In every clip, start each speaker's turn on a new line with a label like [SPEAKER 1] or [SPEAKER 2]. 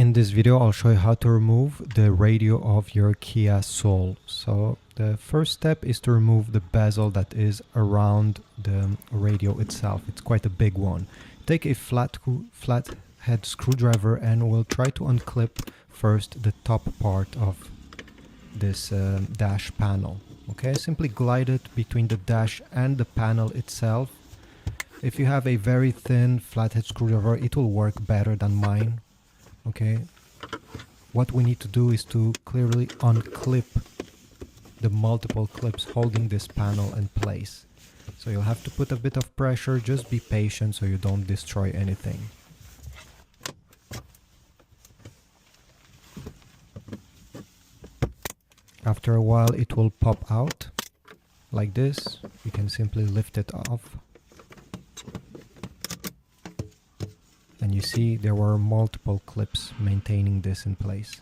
[SPEAKER 1] In this video, I'll show you how to remove the radio of your Kia Soul. So the first step is to remove the bezel that is around the radio itself. It's quite a big one. Take a flat head screwdriver and we'll try to unclip first the top part of this dash panel. Okay, simply glide it between the dash and the panel itself. If you have a very thin flathead screwdriver, it will work better than mine. Okay, what we need to do is to clearly unclip the multiple clips holding this panel in place. So you'll have to put a bit of pressure, just be patient so you don't destroy anything. After a while it will pop out like this. You can simply lift it off. And you see there were multiple clips maintaining this in place.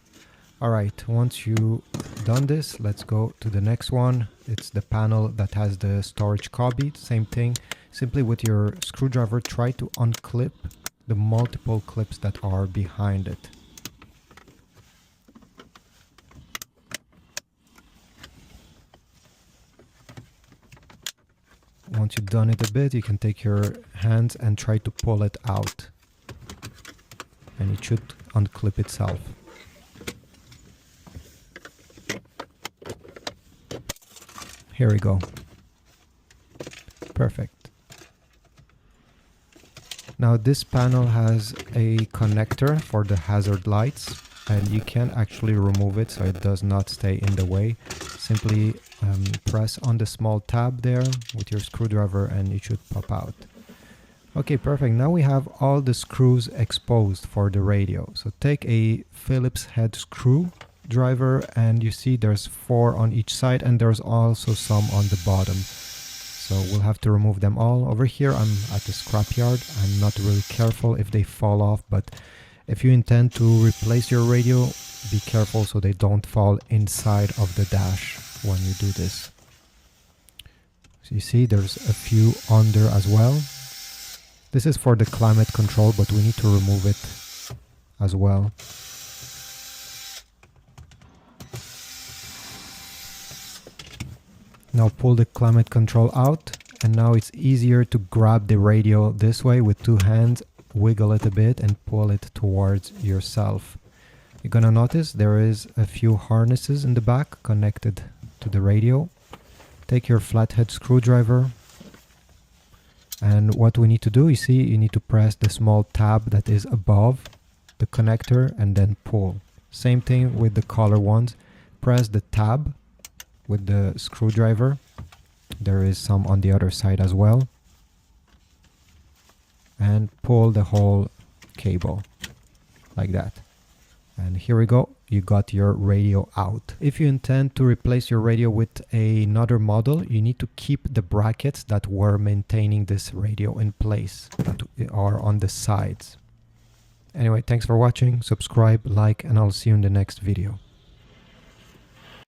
[SPEAKER 1] Alright, once you done this, let's go to the next one. It's the panel that has the storage cubby. Same thing, simply with your screwdriver try to unclip the multiple clips that are behind it. Once you've done it a bit, you can take your hands and try to pull it out. And it should unclip itself. Here we go. Perfect. Now this panel has a connector for the hazard lights, and you can actually remove it so it does not stay in the way. Simply press on the small tab there with your screwdriver and it should pop out. Okay, perfect. Now we have all the screws exposed for the radio. So take a Phillips head screwdriver and you see there's 4 on each side and there's also some on the bottom. So we'll have to remove them all. Over here I'm at the scrapyard. I'm not really careful if they fall off, but if you intend to replace your radio, be careful so they don't fall inside of the dash when you do this. So you see there's a few under as well. This is for the climate control, but we need to remove it as well. Now pull the climate control out, and now it's easier to grab the radio this way with 2 hands, wiggle it a bit and pull it towards yourself. You're gonna notice there is a few harnesses in the back connected to the radio. Take your flathead screwdriver. And what we need to do, you see, you need to press the small tab that is above the connector and then pull. Same thing with the color ones. Press the tab with the screwdriver. There is some on the other side as well. And pull the whole cable like that. And here we go, you got your radio out. If you intend to replace your radio with another model, you need to keep the brackets that were maintaining this radio in place, that are on the sides. Anyway, thanks for watching, subscribe, like, and I'll see you in the next video.